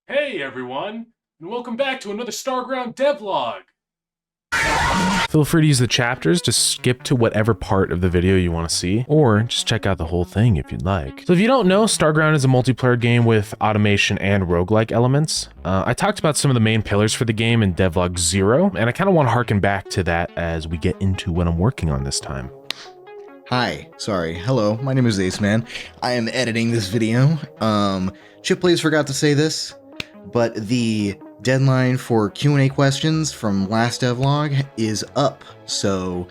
Hey everyone, and welcome back to another Starground devlog. Feel free to use the chapters to skip to whatever part of the video you want to see, or just check out the whole thing if you'd like. So if you don't know, Starground is a multiplayer game with automation and roguelike elements. I talked about some of the main pillars for the game in Devlog 0, and I kind of want to harken back to that as we get into what I'm working on this time. Hello, my name is Ace Man. I am editing this video. Chip Blaze forgot to say this, but the deadline for Q&A questions from last devlog is up, so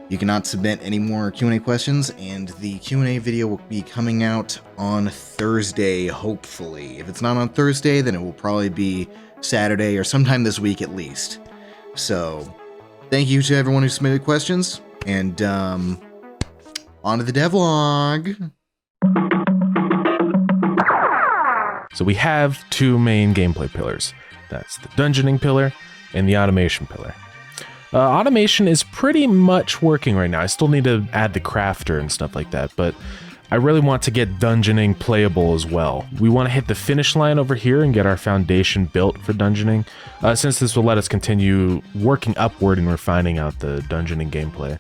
you cannot submit any more Q&A questions, and the Q&A video will be coming out on Thursday, hopefully. If it's not on Thursday, then it will probably be Saturday or sometime this week at least. So, thank you to everyone who submitted questions, and on to the devlog. So we have two main gameplay pillars. That's the dungeoning pillar and the automation pillar. Automation is pretty much working right now. I still need to add the crafter and stuff like that, but I really want to get dungeoning playable as well. We want to hit the finish line over here and get our foundation built for dungeoning, since this will let us continue working upward and refining out the dungeoning gameplay.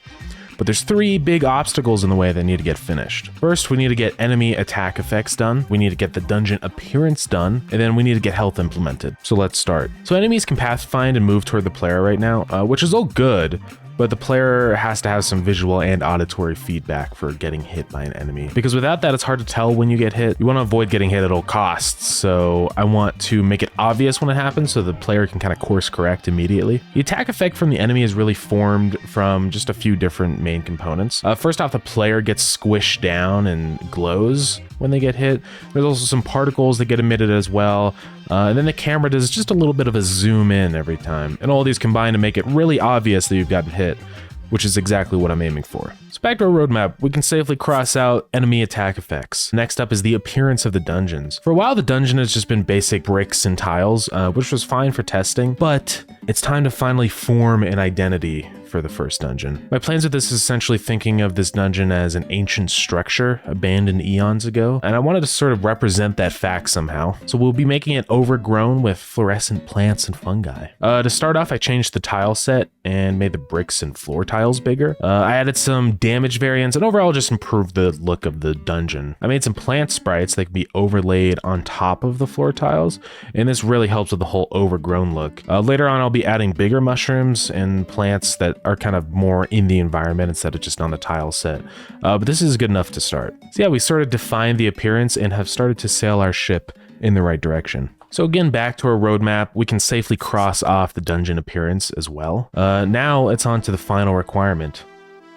But there's three big obstacles in the way that need to get finished. First, we need to get enemy attack effects done, we need to get the dungeon appearance done, and then we need to get health implemented. So let's start. So enemies can path find and move toward the player right now, which is all good, but the player has to have some visual and auditory feedback for getting hit by an enemy. Because without that, it's hard to tell when you get hit. You want to avoid getting hit at all costs, so I want to make it obvious when it happens so the player can kind of course correct immediately. The attack effect from the enemy is really formed from just a few different main components. First off, the player gets squished down and glows when they get hit. There's also some particles that get emitted as well. And then the camera does just a little bit of a zoom in every time. And all these combine to make it really obvious that you've gotten hit, which is exactly what I'm aiming for. So back to our roadmap, we can safely cross out enemy attack effects. Next up is the appearance of the dungeons. For a while, the dungeon has just been basic bricks and tiles, which was fine for testing, but it's time to finally form an identity for the first dungeon. My plans with this is essentially thinking of this dungeon as an ancient structure abandoned eons ago, and I wanted to sort of represent that fact somehow. So we'll be making it overgrown with fluorescent plants and fungi. To start off, I changed the tile set and made the bricks and floor tiles bigger. I added some damage variants and overall just improved the look of the dungeon. I made some plant sprites that can be overlaid on top of the floor tiles, and this really helps with the whole overgrown look. Later on, I'll be adding bigger mushrooms and plants that are kind of more in the environment instead of just on the tile set. But this is good enough to start. So yeah, we sort of defined the appearance and have started to sail our ship in the right direction. So again, back to our roadmap, we can safely cross off the dungeon appearance as well. Now it's on to the final requirement,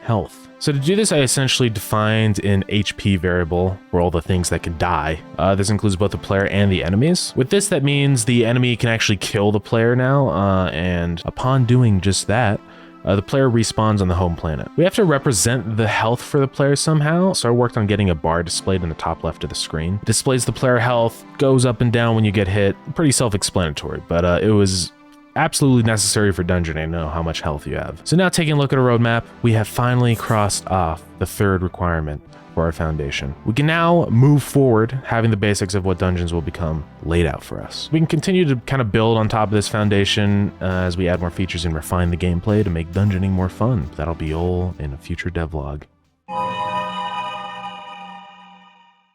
health. So to do this, I essentially defined an HP variable for all the things that can die. This includes both the player and the enemies. With this, that means the enemy can actually kill the player now, and upon doing just that, the player respawns on the home planet. We have to represent the health for the player somehow, so I worked on getting a bar displayed in the top left of the screen. It displays the player health, goes up and down when you get hit. Pretty self-explanatory, but it was absolutely necessary for dungeoning to know how much health you have. So now taking a look at our roadmap, we have finally crossed off the third requirement for our foundation. We can now move forward, having the basics of what dungeons will become laid out for us. We can continue to kind of build on top of this foundation as we add more features and refine the gameplay to make dungeoning more fun. That'll be all in a future devlog.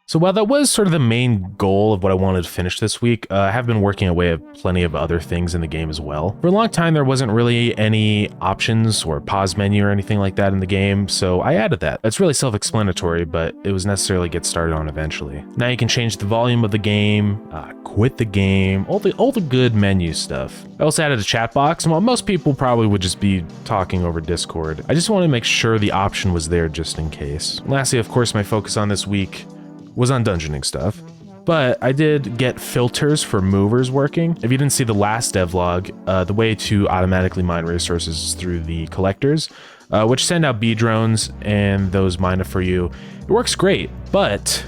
So while that was sort of the main goal of what I wanted to finish this week, I have been working away at plenty of other things in the game as well. For a long time, there wasn't really any options or pause menu or anything like that in the game, so I added that. It's really self-explanatory, but it was necessary to get started on eventually. Now you can change the volume of the game, quit the game, all the good menu stuff. I also added a chat box, and while most people probably would just be talking over Discord, I just wanted to make sure the option was there just in case. Lastly, of course, my focus on this week was on dungeoning stuff, but I did get filters for movers working. If you didn't see the last devlog, the way to automatically mine resources is through the collectors, which send out bee drones and those mine it for you. It works great, but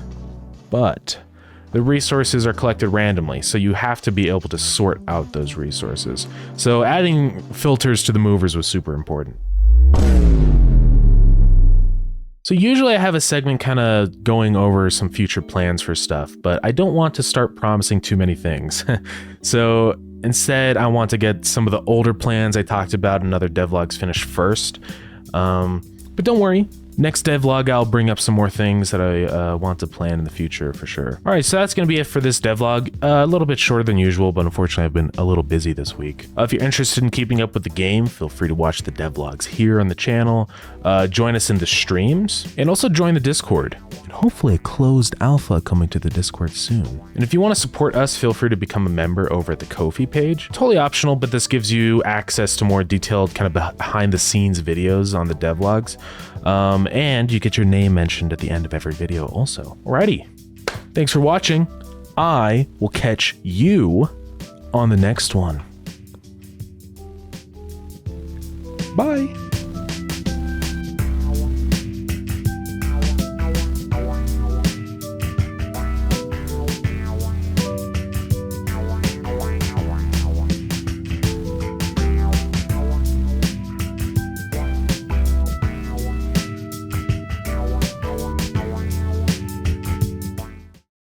the resources are collected randomly, so you have to be able to sort out those resources. So adding filters to the movers was super important. So usually I have a segment kind of going over some future plans for stuff, but I don't want to start promising too many things. So instead, I want to get some of the older plans I talked about in other devlogs finished first. But don't worry, next devlog I'll bring up some more things that I want to plan in the future for sure. All right, so that's going to be it for this devlog. A little bit shorter than usual, but unfortunately I've been a little busy this week. If you're interested in keeping up with the game, feel free to watch the devlogs here on the channel. Join us in the streams, and also join the Discord. And hopefully a closed alpha coming to the Discord soon. And if you want to support us, feel free to become a member over at the Ko-fi page. Totally optional, but this gives you access to more detailed kind of behind the scenes videos on the devlogs. And you get your name mentioned at the end of every video also. Alrighty, thanks for watching. I will catch you on the next one. Bye.